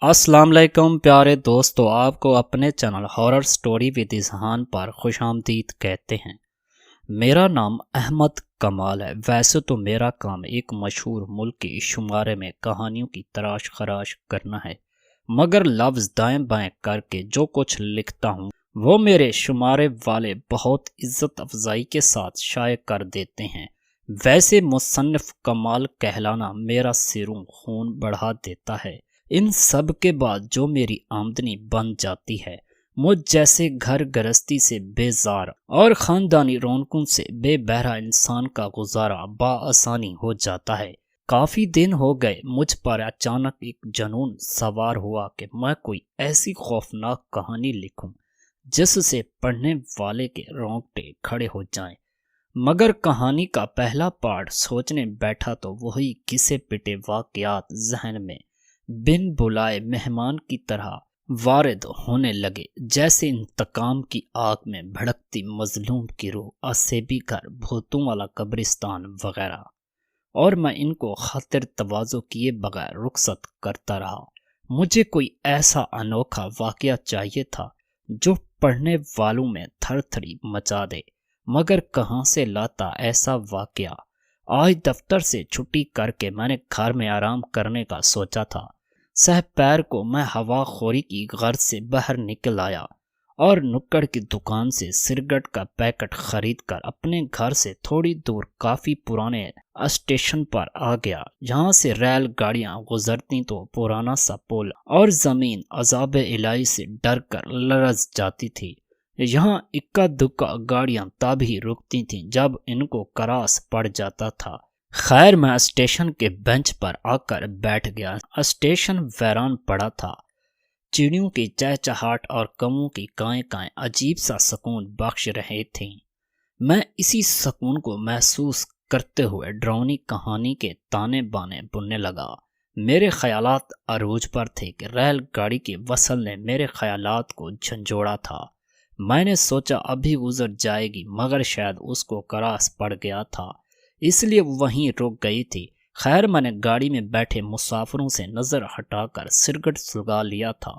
السلام علیکم پیارے دوستو، آپ کو اپنے چینل ہارر سٹوری ود اذہان پر خوش آمدید کہتے ہیں۔ میرا نام احمد کمال ہے۔ ویسے تو میرا کام ایک مشہور ملکی شمارے میں کہانیوں کی تراش خراش کرنا ہے، مگر لفظ دائیں بائیں کر کے جو کچھ لکھتا ہوں وہ میرے شمارے والے بہت عزت افزائی کے ساتھ شائع کر دیتے ہیں۔ ویسے مصنف کمال کہلانا میرا سروں خون بڑھا دیتا ہے۔ ان سب کے بعد جو میری آمدنی بن جاتی ہے، مجھ جیسے گھر گرستی سے بیزار اور خاندانی رونقوں سے بے بہرا انسان کا گزارا بآسانی ہو جاتا ہے۔ کافی دن ہو گئے مجھ پر اچانک ایک جنون سوار ہوا کہ میں کوئی ایسی خوفناک کہانی لکھوں جس سے پڑھنے والے کے رونگٹے کھڑے ہو جائیں، مگر کہانی کا پہلا پارٹ سوچنے بیٹھا تو وہی گھسے پٹے واقعات ذہن میں بن بلائے مہمان کی طرح وارد ہونے لگے، جیسے انتقام کی آگ میں بھڑکتی مظلوم کی روح، آسیبی گھر، بھوتوں والا قبرستان وغیرہ، اور میں ان کو خاطر تواضع کیے بغیر رخصت کرتا رہا۔ مجھے کوئی ایسا انوکھا واقعہ چاہیے تھا جو پڑھنے والوں میں تھر تھری مچا دے، مگر کہاں سے لاتا ایسا واقعہ؟ آج دفتر سے چھٹی کر کے میں نے گھر میں آرام کرنے کا سوچا تھا۔ سہ پیر کو میں ہوا خوری کی غرض سے باہر نکل آیا اور نکڑ کی دکان سے سگریٹ کا پیکٹ خرید کر اپنے گھر سے تھوڑی دور کافی پرانے اسٹیشن پر آ گیا، جہاں سے ریل گاڑیاں گزرتی تو پرانا سا پل اور زمین عذاب الہی سے ڈر کر لرز جاتی تھی۔ یہاں اکا دکا گاڑیاں تبھی رکتی تھیں جب ان کو کراس پڑ جاتا تھا۔ خیر میں اسٹیشن کے بینچ پر آ کر بیٹھ گیا۔ اسٹیشن ویران پڑا تھا۔ چڑیوں کی چہچہاٹ اور کووں کی کائیں کائیں عجیب سا سکون بخش رہے تھیں۔ میں اسی سکون کو محسوس کرتے ہوئے ڈراؤنی کہانی کے تانے بانے بننے لگا۔ میرے خیالات عروج پر تھے کہ ریل گاڑی کی وصل نے میرے خیالات کو جھنجھوڑا تھا۔ میں نے سوچا ابھی گزر جائے گی، مگر شاید اس کو کراس پڑ گیا تھا، اس لیے وہیں رک گئی تھی۔ خیر میں نے گاڑی میں بیٹھے مسافروں سے نظر ہٹا کر سگریٹ سلگا لیا تھا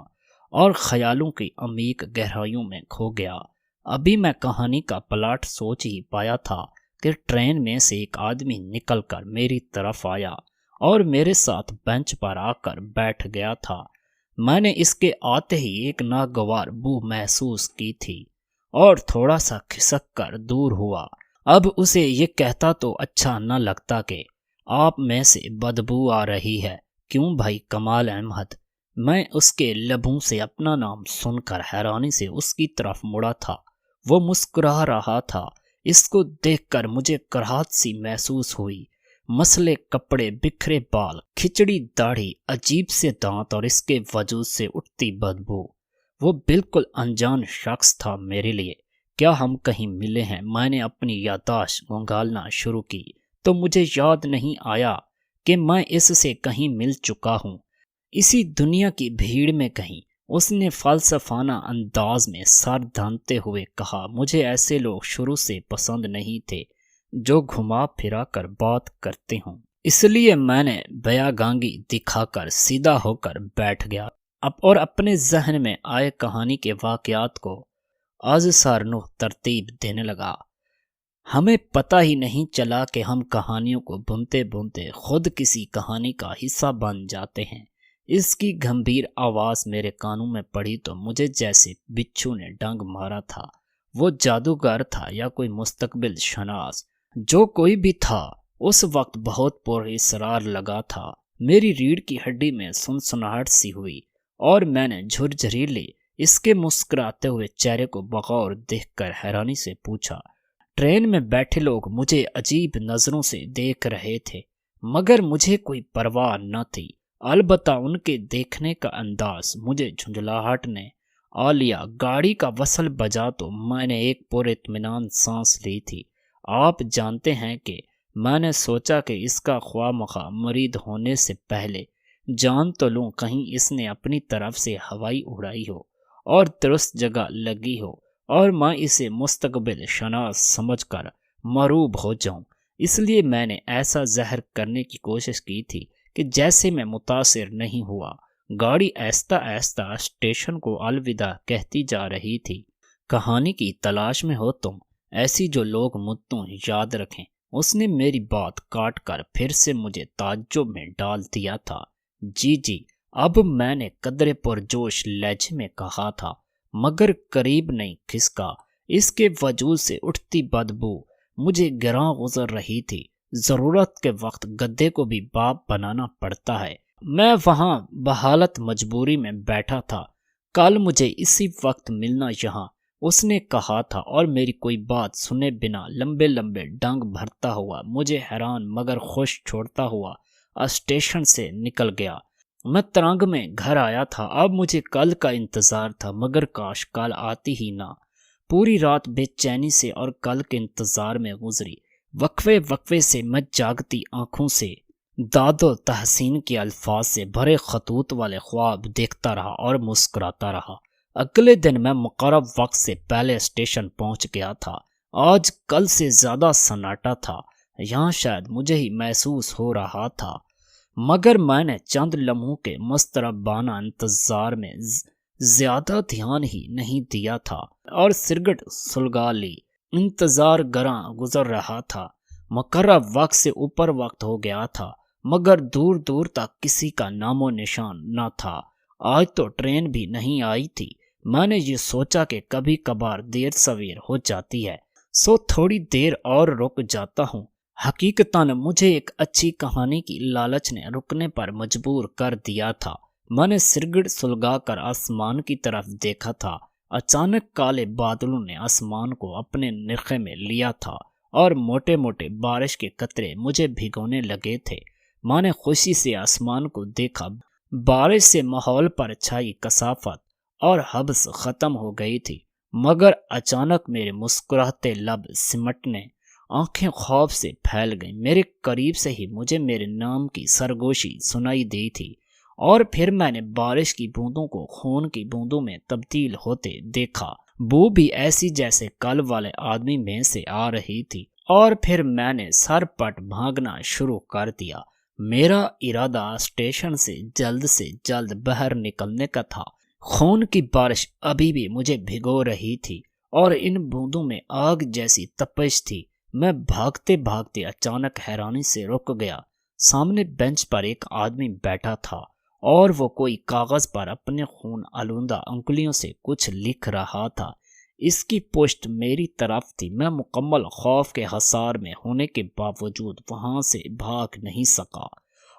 اور خیالوں کی عمیق گہرائیوں میں کھو گیا۔ ابھی میں کہانی کا پلاٹ سوچ ہی پایا تھا کہ ٹرین میں سے ایک آدمی نکل کر میری طرف آیا اور میرے ساتھ بینچ پر آ کر بیٹھ گیا تھا۔ میں نے اس کے آتے ہی ایک ناگوار بو محسوس کی تھی اور تھوڑا سا کھسک کر دور ہوا۔ اب اسے یہ کہتا تو اچھا نہ لگتا کہ آپ میں سے بدبو آ رہی ہے۔ کیوں بھائی کمال احمد؟ میں اس کے لبوں سے اپنا نام سن کر حیرانی سے اس کی طرف مڑا تھا۔ وہ مسکرا رہا تھا۔ اس کو دیکھ کر مجھے کراہت سی محسوس ہوئی۔ مسلے کپڑے، بکھرے بال، کھچڑی داڑھی، عجیب سے دانت اور اس کے وجود سے اٹھتی بدبو۔ وہ بالکل انجان شخص تھا میرے لیے۔ کیا ہم کہیں ملے ہیں؟ میں نے اپنی یادداشت گنگالنا شروع کی تو مجھے یاد نہیں آیا کہ میں اس سے کہیں مل چکا ہوں، اسی دنیا کی بھیڑ میں کہیں۔ اس نے فلسفانہ انداز میں سر دھانتے ہوئے کہا، مجھے ایسے لوگ شروع سے پسند نہیں تھے جو گھما پھرا کر بات کرتے ہوں، اس لیے میں نے بیاگانگی دکھا کر سیدھا ہو کر بیٹھ گیا اور اپنے ذہن میں آئے کہانی کے واقعات کو آز سارنو ترتیب دینے لگا۔ ہمیں پتہ ہی نہیں چلا کہ ہم کہانیوں کو بنتے بنتے خود کسی کہانی کا حصہ بن جاتے ہیں۔ اس کی گھمبیر آواز میرے کانوں میں پڑی تو مجھے جیسے بچھو نے ڈنگ مارا تھا۔ وہ جادوگر تھا یا کوئی مستقبل شناس؟ جو کوئی بھی تھا، اس وقت بہت پر اصرار لگا تھا۔ میری ریڑھ کی ہڈی میں سنسناہٹ سی ہوئی اور میں نے جھرجھریلے اس کے مسکراتے ہوئے چہرے کو بغور دیکھ کر حیرانی سے پوچھا۔ ٹرین میں بیٹھے لوگ مجھے عجیب نظروں سے دیکھ رہے تھے، مگر مجھے کوئی پرواہ نہ تھی۔ البتہ ان کے دیکھنے کا انداز مجھے جھنجھلاہٹ نے آ لیا۔ گاڑی کا وصل بجا تو میں نے ایک پر اطمینان سانس لی تھی۔ آپ جانتے ہیں کہ میں نے سوچا کہ اس کا خواہ مخواہ مرید ہونے سے پہلے جان تو لوں، کہیں اس نے اپنی طرف سے ہوائی اڑائی ہو اور درست جگہ لگی ہو اور میں اسے مستقبل شناس سمجھ کر مروب ہو جاؤں۔ اس لیے میں نے ایسا زہر کرنے کی کوشش کی تھی کہ جیسے میں متاثر نہیں ہوا گاڑی آہستہ آہستہ اسٹیشن کو الوداع کہتی جا رہی تھی۔ کہانی کی تلاش میں ہو تم، ایسی جو لوگ مدتوں یاد رکھیں۔ اس نے میری بات کاٹ کر پھر سے مجھے تعجب میں ڈال دیا تھا۔ جی، اب میں نے قدرے پرجوش لہجے میں کہا تھا، مگر قریب نہیں کھسکا۔ اس کے وجود سے اٹھتی بدبو مجھے گراں گزر رہی تھی۔ ضرورت کے وقت گدھے کو بھی باپ بنانا پڑتا ہے۔ میں وہاں بحالت مجبوری میں بیٹھا تھا۔ کل مجھے اسی وقت ملنا یہاں، اس نے کہا تھا، اور میری کوئی بات سنے بنا لمبے لمبے ڈنگ بھرتا ہوا مجھے حیران مگر خوش چھوڑتا ہوا اسٹیشن سے نکل گیا۔ میں ترنگ میں گھر آیا تھا۔ اب مجھے کل کا انتظار تھا، مگر کاش کل آتی ہی نہ۔ پوری رات بے چینی سے اور کل کے انتظار میں گزری۔ وقفے سے میں جاگتی آنکھوں سے داد و تحسین کے الفاظ سے بھرے خطوط والے خواب دیکھتا رہا اور مسکراتا رہا۔ اگلے دن میں مقررہ وقت سے پہلے اسٹیشن پہنچ گیا تھا۔ آج کل سے زیادہ سناٹا تھا، یہاں شاید مجھے ہی محسوس ہو رہا تھا، مگر میں نے چند لمحوں کے مضطربانہ انتظار میں زیادہ دھیان ہی نہیں دیا تھا اور سرگٹ سلگا لی۔ انتظار گراں گزر رہا تھا۔ مقررہ وقت سے اوپر وقت ہو گیا تھا، مگر دور دور تک کسی کا نام و نشان نہ تھا۔ آج تو ٹرین بھی نہیں آئی تھی۔ میں نے یہ سوچا کہ کبھی کبھار دیر سویر ہو جاتی ہے، سو تھوڑی دیر اور رک جاتا ہوں۔ حقیقتاً مجھے ایک اچھی کہانی کی لالچ نے رکنے پر مجبور کر دیا تھا۔ میں نے سرگڑ سلگا کر آسمان کی طرف دیکھا تھا۔ اچانک کالے بادلوں نے آسمان کو اپنے نرخے میں لیا تھا اور موٹے موٹے بارش کے قطرے مجھے بھگونے لگے تھے۔ میں نے خوشی سے آسمان کو دیکھا۔ بارش سے ماحول پر چھائی کثافت اور حبس ختم ہو گئی تھی، مگر اچانک میرے مسکراتے لب سمٹنے، آنکھیں خوف سے پھیل گئیں۔ میرے قریب سے ہی مجھے میرے نام کی سرگوشی سنائی دی تھی، اور پھر میں نے بارش کی بوندوں کو خون کی بوندوں میں تبدیل ہوتے دیکھا۔ بو بھی ایسی جیسے کل والے آدمی میں سے آ رہی تھی، اور پھر میں نے سر پٹ بھاگنا شروع کر دیا۔ میرا ارادہ اسٹیشن سے جلد باہر نکلنے کا تھا۔ خون کی بارش ابھی بھی مجھے بھگو رہی تھی اور ان بوندوں میں آگ جیسی تپش تھی۔ میں بھاگتے بھاگتے اچانک حیرانی سے رک گیا۔ سامنے بینچ پر ایک آدمی بیٹھا تھا اور وہ کوئی کاغذ پر اپنے خون آلودہ انگلیوں سے کچھ لکھ رہا تھا۔ اس کی پشت میری طرف تھی۔ میں مکمل خوف کے حصار میں ہونے کے باوجود وہاں سے بھاگ نہیں سکا،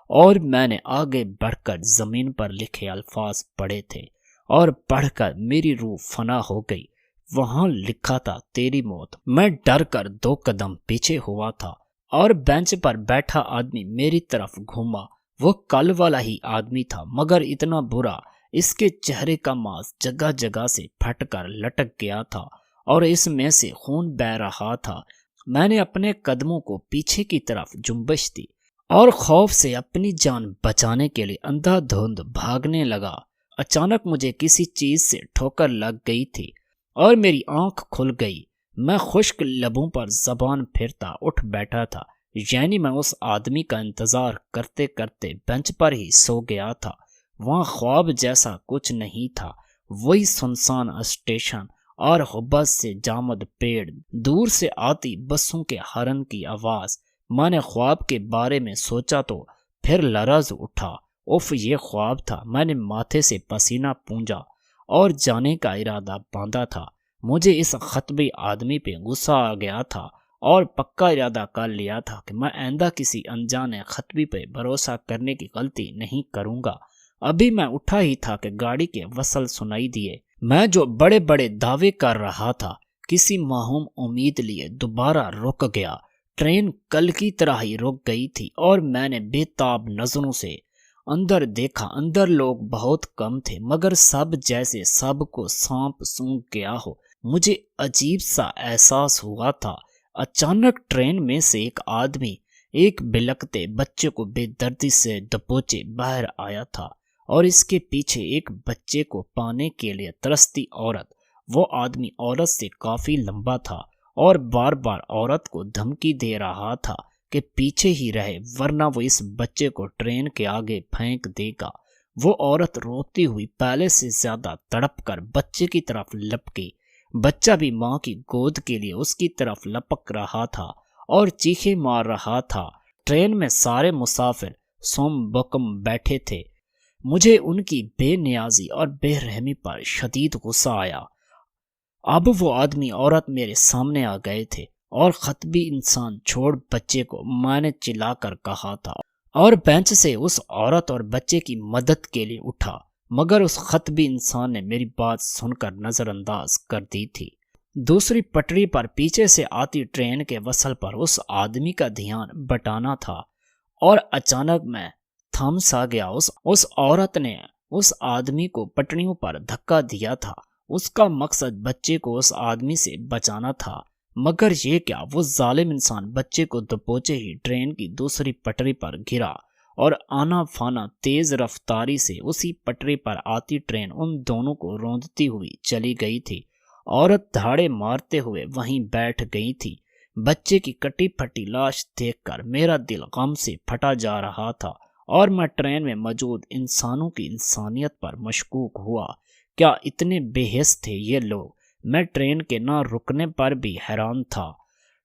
اور میں نے آگے بڑھ کر زمین پر لکھے الفاظ پڑھے تھے، اور پڑھ کر میری روح فنا ہو گئی۔ وہاں لکھا تھا، تیری موت۔ میں ڈر کر 2 قدم پیچھے ہوا تھا، اور بینچ پر بیٹھا آدمی میری طرف گھوما۔ وہ کل والا ہی آدمی تھا، مگر اتنا برا۔ اس کے چہرے کا ماس جگہ جگہ سے پھٹ کر لٹک گیا تھا اور اس میں سے خون بہہ رہا تھا۔ میں نے اپنے قدموں کو پیچھے کی طرف جنبش دی اور خوف سے اپنی جان بچانے کے لیے اندھا دھند بھاگنے لگا۔ اچانک مجھے کسی چیز سے ٹھوکر لگ گئی تھی اور میری آنکھ کھل گئی۔ میں خشک لبوں پر زبان پھرتا اٹھ بیٹھا تھا، یعنی میں اس آدمی کا انتظار کرتے کرتے بینچ پر ہی سو گیا تھا۔ وہاں خواب جیسا کچھ نہیں تھا، وہی سنسان اسٹیشن اور غبار سے جامد پیڑ، دور سے آتی بسوں کے ہارن کی آواز۔ میں نے خواب کے بارے میں سوچا تو پھر لرز اٹھا۔ اف، یہ خواب تھا۔ میں نے ماتھے سے پسینہ پونجا اور جانے کا ارادہ باندھا تھا۔ مجھے اس خطبی آدمی پہ غصہ آ گیا تھا اور پکا ارادہ کر لیا تھا کہ میں آئندہ کسی انجانے خطبی پہ بھروسہ کرنے کی غلطی نہیں کروں گا۔ ابھی میں اٹھا ہی تھا کہ گاڑی کے وصل سنائی دیے۔ میں جو بڑے بڑے دعوے کر رہا تھا، کسی معہوم امید لیے دوبارہ رک گیا۔ ٹرین کل کی طرح ہی رک گئی تھی اور میں نے بے تاب نظروں سے اندر دیکھا۔ اندر لوگ بہت کم تھے، مگر سب جیسے سب کو سانپ سونگھ گیا ہو۔ مجھے عجیب سا احساس ہوا تھا۔ اچانک ٹرین میں سے ایک آدمی ایک بلکتے بچے کو بے دردی سے دبوچے باہر آیا تھا، اور اس کے پیچھے ایک بچے کو پانے کے لیے ترستی عورت۔ وہ آدمی عورت سے کافی لمبا تھا اور بار بار عورت کو دھمکی دے رہا تھا کہ پیچھے ہی رہے، ورنہ وہ اس بچے کو ٹرین کے آگے پھینک دے گا۔ وہ عورت روتی ہوئی پہلے سے زیادہ تڑپ کر بچے کی طرف لپکی۔ بچہ بھی ماں کی گود کے لیے اس کی طرف لپک رہا تھا اور چیخیں مار رہا تھا۔ ٹرین میں سارے مسافر سم بکم بیٹھے تھے۔ مجھے ان کی بے نیازی اور بے رحمی پر شدید غصہ آیا۔ اب وہ آدمی عورت میرے سامنے آ گئے تھے اور خطبی انسان چھوڑ بچے کو، میں نے چلا کر کہا تھا، اور بینچ سے اس عورت اور بچے کی مدد کے لیے اٹھا، مگر اس خطبی انسان نے میری بات سن کر نظر انداز کر دی تھی۔ دوسری پٹری پر پیچھے سے آتی ٹرین کے وصل پر اس آدمی کا دھیان بٹانا تھا، اور اچانک میں تھم سا گیا۔ اس عورت نے اس آدمی کو پٹریوں پر دھکا دیا تھا۔ اس کا مقصد بچے کو اس آدمی سے بچانا تھا، مگر یہ کیا، وہ ظالم انسان بچے کو دبوچے ہی ٹرین کی دوسری پٹری پر گرا، اور آنا فانا تیز رفتاری سے اسی پٹری پر آتی ٹرین ان دونوں کو روندتی ہوئی چلی گئی تھی۔ عورت دھاڑے مارتے ہوئے وہیں بیٹھ گئی تھی۔ بچے کی کٹی پھٹی لاش دیکھ کر میرا دل غم سے پھٹا جا رہا تھا، اور میں ٹرین میں موجود انسانوں کی انسانیت پر مشکوک ہوا۔ کیا اتنے بے حس تھے یہ لوگ؟ میں ٹرین کے نہ رکنے پر بھی حیران تھا۔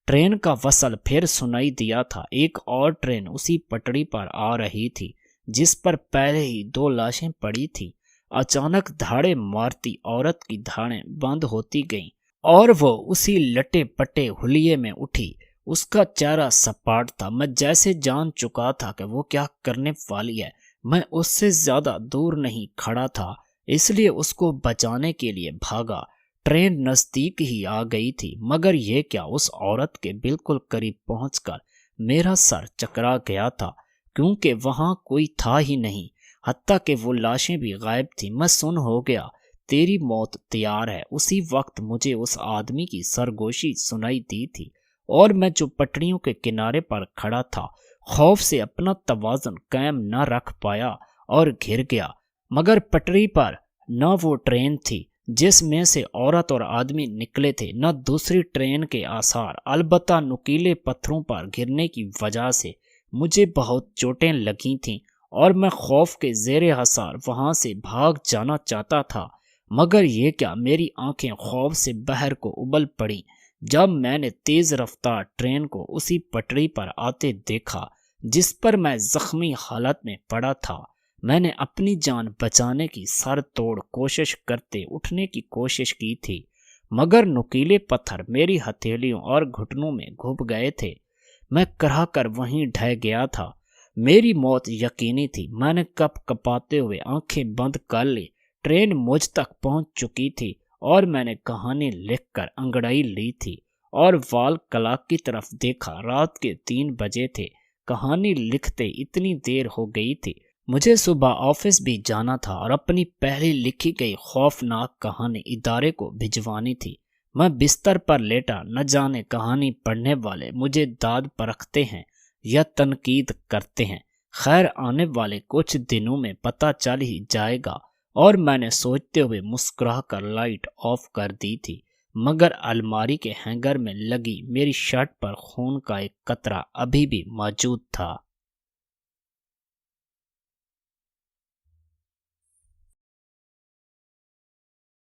ٹرین کا وصل پھر سنائی دیا تھا۔ ایک اور ٹرین اسی پٹڑی پر آ رہی تھی جس پر پہلے ہی 2 لاشیں پڑی تھی۔ اچانک دھاڑے مارتی عورت کی دھاڑیں بند ہوتی گئیں اور وہ اسی لٹے پٹے حلیے میں اٹھی۔ اس کا چہرہ سپاٹ تھا۔ میں جیسے جان چکا تھا کہ وہ کیا کرنے والی ہے۔ میں اس سے زیادہ دور نہیں کھڑا تھا، اس لیے اس کو بچانے کے لیے بھاگا۔ ٹرین نزدیک ہی آ گئی تھی، مگر یہ کیا، اس عورت کے بالکل قریب پہنچ کر میرا سر چکرا گیا تھا، کیونکہ وہاں کوئی تھا ہی نہیں، حتیٰ کہ وہ لاشیں بھی غائب تھیں۔ میں سن ہو گیا۔ تیری موت تیار ہے۔ اسی وقت مجھے اس آدمی کی سرگوشی سنائی دی تھی، اور میں جو پٹڑیوں کے کنارے پر کھڑا تھا، خوف سے اپنا توازن قائم نہ رکھ پایا اور گر گیا۔ مگر پٹری پر نہ وہ ٹرین تھی جس میں سے عورت اور آدمی نکلے تھے، نہ دوسری ٹرین کے آثار۔ البتہ نوکیلے پتھروں پر گرنے کی وجہ سے مجھے بہت چوٹیں لگی تھیں، اور میں خوف کے زیر حصار وہاں سے بھاگ جانا چاہتا تھا، مگر یہ کیا، میری آنکھیں خوف سے باہر کو ابل پڑیں جب میں نے تیز رفتار ٹرین کو اسی پٹری پر آتے دیکھا جس پر میں زخمی حالت میں پڑا تھا۔ میں نے اپنی جان بچانے کی سر توڑ کوشش کرتے اٹھنے کی کوشش کی تھی، مگر نوکیلے پتھر میری ہتھیلیوں اور گھٹنوں میں گھب گئے تھے۔ میں کرا کر وہیں ڈھہ گیا تھا۔ میری موت یقینی تھی۔ میں نے کپ کپاتے ہوئے آنکھیں بند کر لی۔ ٹرین مجھ تک پہنچ چکی تھی، اور میں نے کہانی لکھ کر انگڑائی لی تھی اور وال کلاک کی طرف دیکھا۔ رات کے 3 بجے تھے۔ کہانی لکھتے اتنی دیر ہو گئی تھی۔ مجھے صبح آفس بھی جانا تھا اور اپنی پہلی لکھی گئی خوفناک کہانی ادارے کو بھجوانی تھی۔ میں بستر پر لیٹا، نہ جانے کہانی پڑھنے والے مجھے داد پرکھتے ہیں یا تنقید کرتے ہیں۔ خیر، آنے والے کچھ دنوں میں پتہ چل ہی جائے گا، اور میں نے سوچتے ہوئے مسکرا کر لائٹ آف کر دی تھی، مگر الماری کے ہینگر میں لگی میری شرٹ پر خون کا ایک قطرہ ابھی بھی موجود تھا۔